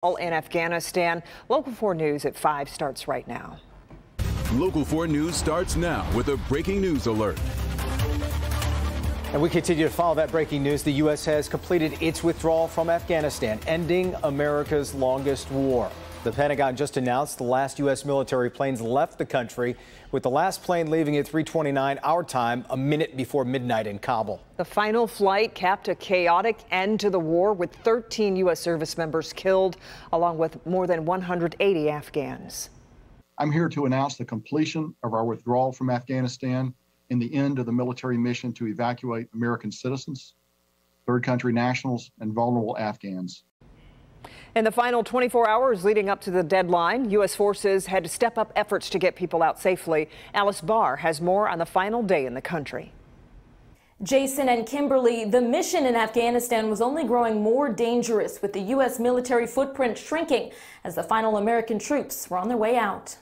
In Afghanistan. Local 4 News at 5 starts right now. Local 4 News starts now with a breaking news alert. And we continue to follow that breaking news. The U.S. has completed its withdrawal from Afghanistan, ending America's longest war. The Pentagon just announced the last U.S. military planes left the country, with the last plane leaving at 3:29 our time, a minute before midnight in Kabul. The final flight capped a chaotic end to the war, with 13 U.S. service members killed, along with more than 180 Afghans. I'm here to announce the completion of our withdrawal from Afghanistan and the end of the military mission to evacuate American citizens, third country nationals, and vulnerable Afghans. In the final 24 hours leading up to the deadline, U.S. forces had to step up efforts to get people out safely. Alice Barr has more on the final day in the country. Jason and Kimberly, the mission in Afghanistan was only growing more dangerous, with the U.S. military footprint shrinking as the final American troops were on their way out.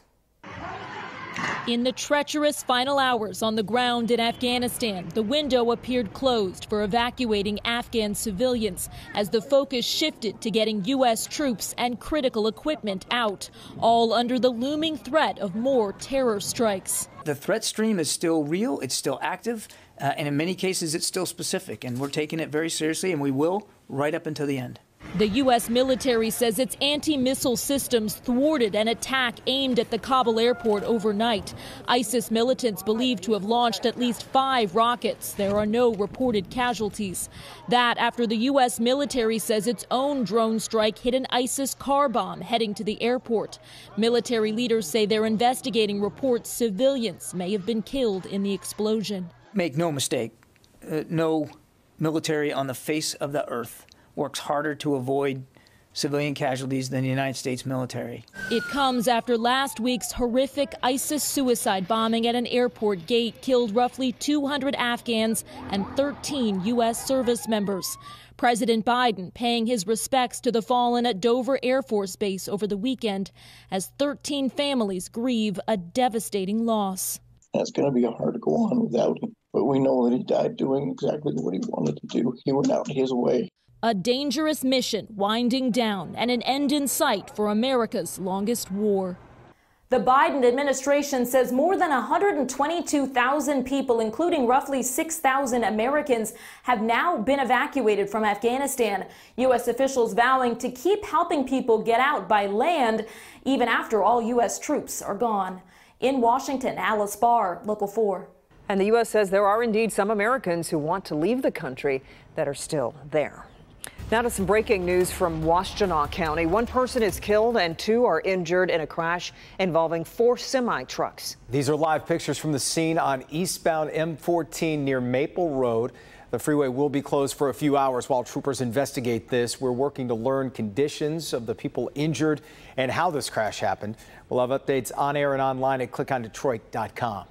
In the treacherous final hours on the ground in Afghanistan, the window appeared closed for evacuating Afghan civilians as the focus shifted to getting U.S. troops and critical equipment out, all under the looming threat of more terror strikes. The threat stream is still real, it's still active, and in many cases it's still specific, and we're taking it very seriously, and we will right up until the end. The U.S. military says its anti-missile systems thwarted an attack aimed at the Kabul airport overnight. ISIS militants believed to have launched at least 5 rockets. There are no reported casualties. That after the U.S. military says its own drone strike hit an ISIS car bomb heading to the airport. Military leaders say they're investigating reports civilians may have been killed in the explosion. Make no mistake, no military on the face of the earth works harder to avoid civilian casualties than the United States military. It comes after last week's horrific ISIS suicide bombing at an airport gate killed roughly 200 Afghans and 13 U.S. service members. President Biden paying his respects to the fallen at Dover Air Force Base over the weekend as 13 families grieve a devastating loss. It's going to be hard to go on without him, but we know that he died doing exactly what he wanted to do. He went out his way. A dangerous mission winding down and an end in sight for America's longest war. The Biden administration says more than 122,000 people, including roughly 6,000 Americans, have now been evacuated from Afghanistan. U.S. officials vowing to keep helping people get out by land, even after all U.S. troops are gone. In Washington, Alice Barr, Local 4. And the U.S. says there are indeed some Americans who want to leave the country that are still there. Now to some breaking news from Washtenaw County. 1 person is killed and 2 are injured in a crash involving 4 semi-trucks. These are live pictures from the scene on eastbound M14 near Maple Road. The freeway will be closed for a few hours while troopers investigate this. We're working to learn conditions of the people injured and how this crash happened. We'll have updates on air and online at clickondetroit.com.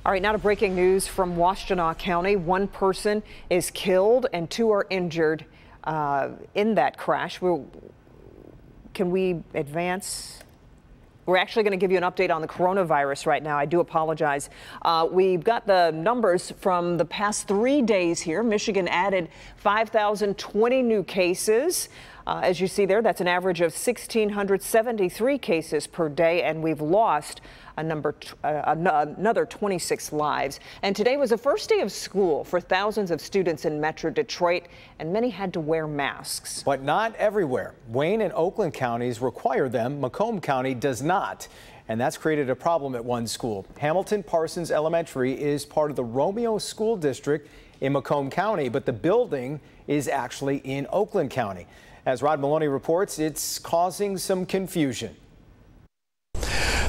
All right, now to breaking news from Washtenaw County. 1 person is killed and 2 are injured in that crash. Can we advance? We're actually going to give you an update on the coronavirus right now. I do apologize. We've got the numbers from the past 3 days here. Michigan added 5,020 new cases. As you see there, that's an average of 1,673 cases per day, and we've lost another 26 lives. And today was the first day of school for thousands of students in Metro Detroit, and many had to wear masks. But not everywhere. Wayne and Oakland counties require them. Macomb County does not. And that's created a problem at one school. Hamilton Parsons Elementary is part of the Romeo School District in Macomb County, but the building is actually in Oakland County. As Rod Maloney reports, it's causing some confusion.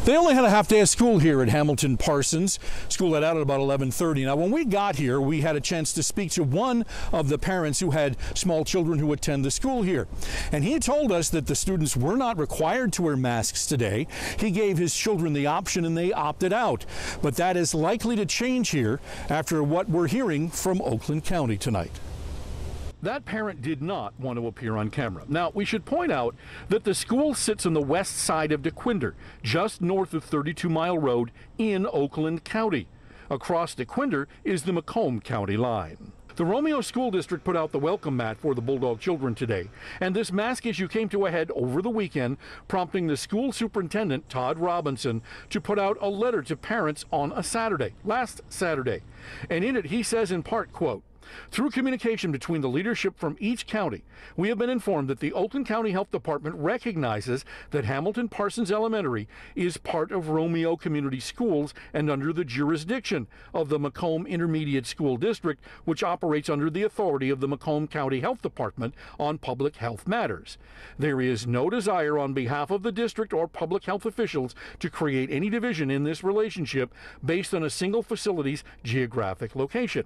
They only had a half day of school here at Hamilton Parsons. School let out at about 11:30. Now, when we got here, we had a chance to speak to one of the parents who had small children who attend the school here. And he told us that the students were not required to wear masks today. He gave his children the option and they opted out. But that is likely to change here after what we're hearing from Oakland County tonight. That parent did not want to appear on camera. Now, we should point out that the school sits on the west side of DeQuinder, just north of 32 Mile Road in Oakland County. Across DeQuinder is the Macomb County line. The Romeo School District put out the welcome mat for the Bulldog children today, and this mask issue came to a head over the weekend, prompting the school superintendent, Todd Robinson, to put out a letter to parents on a Saturday, last Saturday. And in it, he says in part, quote, "Through communication between the leadership from each county, we have been informed that the Oakland County Health Department recognizes that Hamilton Parsons Elementary is part of Romeo Community Schools and under the jurisdiction of the Macomb Intermediate School District, which operates under the authority of the Macomb County Health Department on public health matters. There is no desire on behalf of the district or public health officials to create any division in this relationship based on a single facility's geographic location.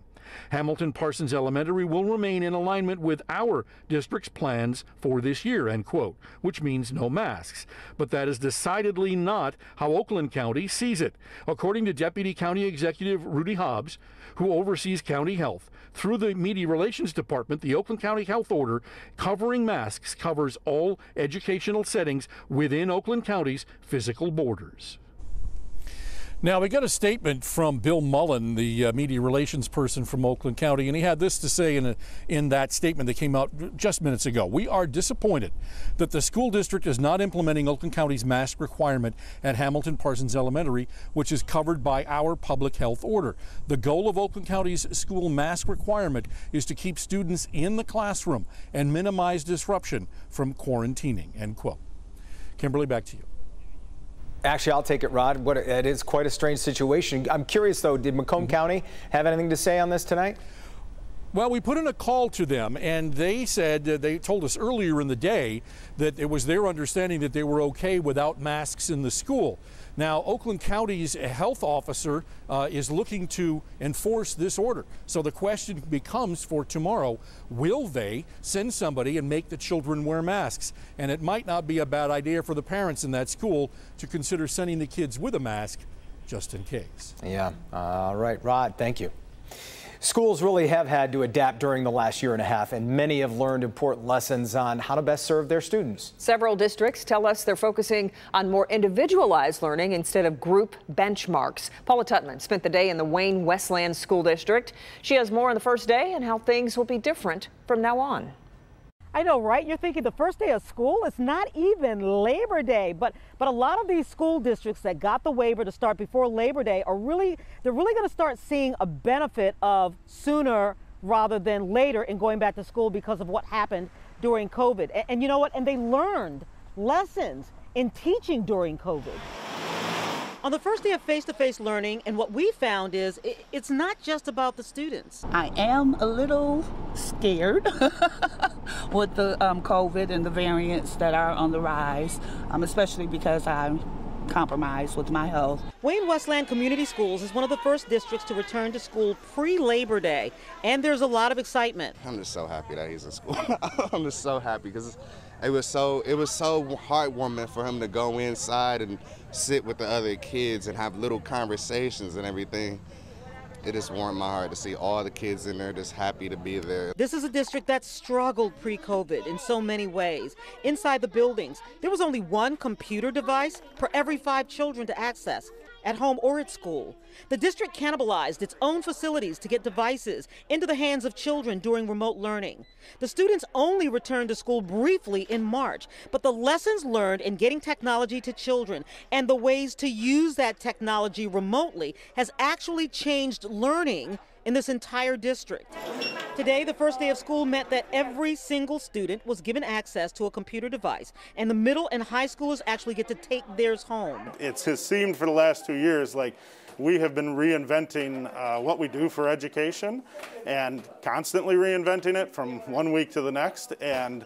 Hamilton Parsons Elementary will remain in alignment with our district's plans for this year," end quote, which means no masks. But that is decidedly not how Oakland County sees it. According to Deputy County Executive Rudy Hobbs, who oversees county health, through the Media Relations Department, the Oakland County Health Order covering masks covers all educational settings within Oakland County's physical borders. Now, we got a statement from Bill Mullen, the media relations person from Oakland County, and he had this to say in that statement that came out just minutes ago. "We are disappointed that the school district is not implementing Oakland County's mask requirement at Hamilton Parsons Elementary, which is covered by our public health order. The goal of Oakland County's school mask requirement is to keep students in the classroom and minimize disruption from quarantining," end quote. Kimberly, back to you. Actually, I'll take it, Rod. It is quite a strange situation. I'm curious, though, did Macomb County have anything to say on this tonight? Well, we put in a call to them, and they said, they told us earlier in the day that it was their understanding that they were okay without masks in the school. Now, Oakland County's health officer is looking to enforce this order. So the question becomes for tomorrow, will they send somebody and make the children wear masks? And it might not be a bad idea for the parents in that school to consider sending the kids with a mask just in case. Yeah. All right, Rod, thank you. Schools really have had to adapt during the last year and a half, and many have learned important lessons on how to best serve their students. Several districts tell us they're focusing on more individualized learning instead of group benchmarks. Paula Tutman spent the day in the Wayne Westland School District. She has more on the first day and how things will be different from now on. I know, right? You're thinking the first day of school? It's not even Labor Day, but a lot of these school districts that got the waiver to start before Labor Day they're really going to start seeing a benefit of sooner rather than later in going back to school because of what happened during COVID. And you know what? And they learned lessons in teaching during COVID. On the first day of face-to-face learning, and what we found is it's not just about the students. I am a little scared with the COVID and the variants that are on the rise, especially because I'm compromised with my health. Wayne Westland Community Schools is one of the first districts to return to school pre-Labor Day, and there's a lot of excitement. I'm just so happy that he's in school. I'm just so happy because it was so heartwarming for him to go inside and sit with the other kids and have little conversations and everything. It just warmed my heart to see all the kids in there just happy to be there. This is a district that struggled pre-COVID in so many ways. Inside the buildings, there was only one computer device per every 5 children to access, at home or at school. The district cannibalized its own facilities to get devices into the hands of children during remote learning. The students only returned to school briefly in March, but the lessons learned in getting technology to children and the ways to use that technology remotely has actually changed learning in this entire district. Today, the first day of school meant that every single student was given access to a computer device, and the middle and high schoolers actually get to take theirs home. It has seemed for the last 2 years like we have been reinventing what we do for education and constantly reinventing it from one week to the next. And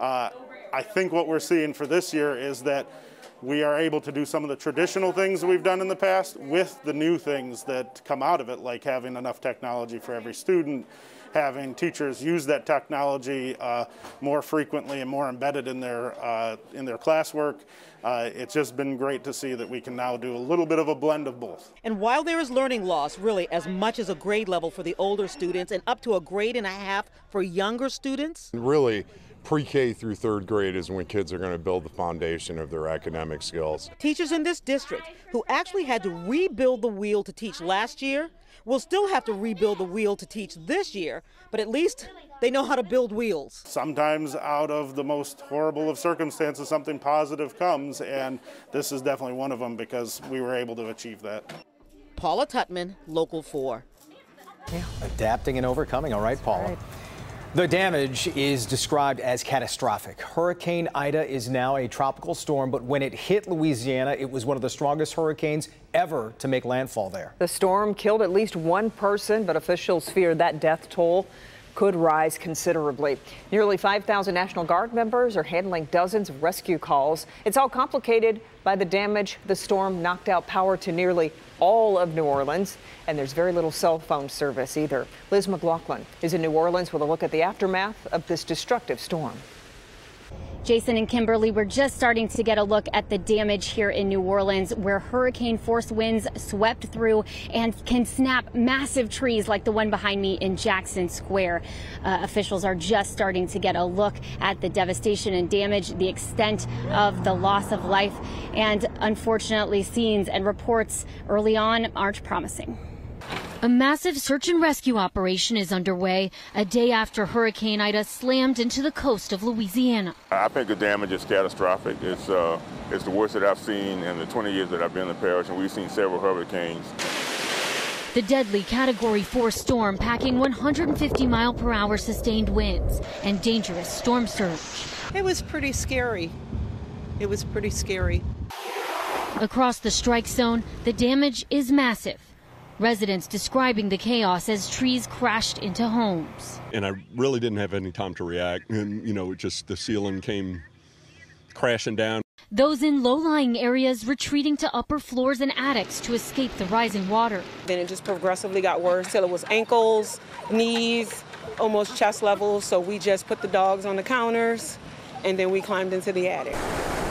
I think what we're seeing for this year is that we are able to do some of the traditional things that we've done in the past with the new things that come out of it, like having enough technology for every student, having teachers use that technology more frequently and more embedded in their classwork. It's just been great to see that we can now do a little bit of a blend of both. And while there is learning loss, really as much as a grade level for the older students and up to a grade and a half for younger students, really pre-K through third grade is when kids are going to build the foundation of their academic skills. Teachers in this district who actually had to rebuild the wheel to teach last year will still have to rebuild the wheel to teach this year, but at least they know how to build wheels. Sometimes out of the most horrible of circumstances, something positive comes, and this is definitely one of them because we were able to achieve that. Paula Tutman, Local 4. Yeah, adapting and overcoming. All right, Paula. Right. The damage is described as catastrophic. Hurricane Ida is now a tropical storm, but when it hit Louisiana, it was one of the strongest hurricanes ever to make landfall there. The storm killed at least one person, but officials fear that death toll could rise considerably. Nearly 5,000 National Guard members are handling dozens of rescue calls. It's all complicated by the damage. The storm knocked out power to nearly all of New Orleans, and there's very little cell phone service either. Liz McLaughlin is in New Orleans with a look at the aftermath of this destructive storm. Jason and Kimberly, we're just starting to get a look at the damage here in New Orleans, where hurricane force winds swept through and can snap massive trees like the one behind me in Jackson Square. Officials are just starting to get a look at the devastation and damage, the extent of the loss of life, and unfortunately scenes and reports early on aren't promising. A massive search and rescue operation is underway a day after Hurricane Ida slammed into the coast of Louisiana. I think the damage is catastrophic. It's the worst that I've seen in the 20 years that I've been in the parish, and we've seen several hurricanes. The deadly Category 4 storm packing 150-mile-per-hour sustained winds and dangerous storm surge. It was pretty scary. It was pretty scary. Across the strike zone, the damage is massive. Residents describing the chaos as trees crashed into homes. And I really didn't have any time to react. And, just the ceiling came crashing down. Those in low-lying areas retreating to upper floors and attics to escape the rising water. Then it just progressively got worse till it was ankles, knees, almost chest level. So we just put the dogs on the counters and then we climbed into the attic.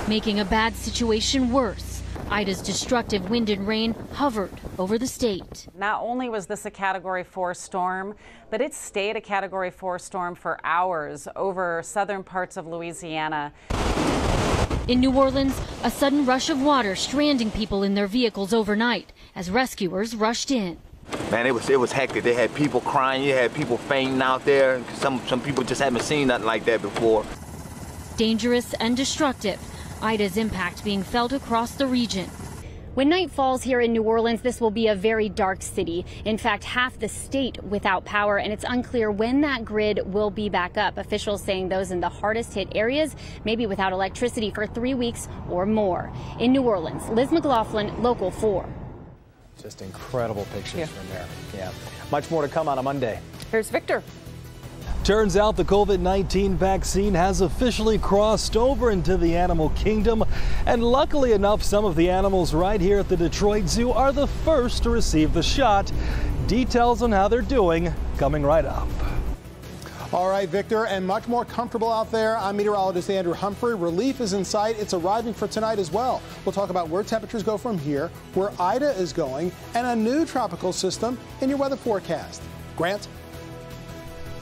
Making a bad situation worse. Ida's destructive wind and rain hovered over the state. Not only was this a Category 4 storm, but it stayed a Category 4 storm for hours over southern parts of Louisiana. In New Orleans, a sudden rush of water stranding people in their vehicles overnight as rescuers rushed in. Man, it was hectic. They had people crying, you had people fainting out there. Some people just haven't seen nothing like that before. Dangerous and destructive. Ida's impact being felt across the region. When night falls here in New Orleans, this will be a very dark city. In fact, half the state without power, and it's unclear when that grid will be back up. Officials saying those in the hardest hit areas may be without electricity for 3 weeks or more. In New Orleans, Liz McLaughlin, Local 4. Just incredible pictures from there. Yeah. Much more to come on a Monday. Here's Victor. Turns out the COVID-19 vaccine has officially crossed over into the animal kingdom. And luckily enough, some of the animals right here at the Detroit Zoo are the first to receive the shot. Details on how they're doing coming right up. All right, Victor, and much more comfortable out there. I'm meteorologist Andrew Humphrey. Relief is in sight. It's arriving for tonight as well. We'll talk about where temperatures go from here, where Ida is going, and a new tropical system in your weather forecast. Grant?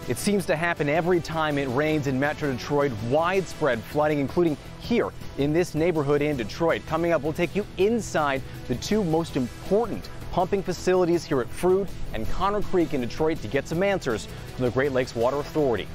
It seems to happen every time it rains in Metro Detroit. Widespread flooding, including here in this neighborhood in Detroit. Coming up, we'll take you inside the two most important pumping facilities here at Frood and Connor Creek in Detroit to get some answers from the Great Lakes Water Authority.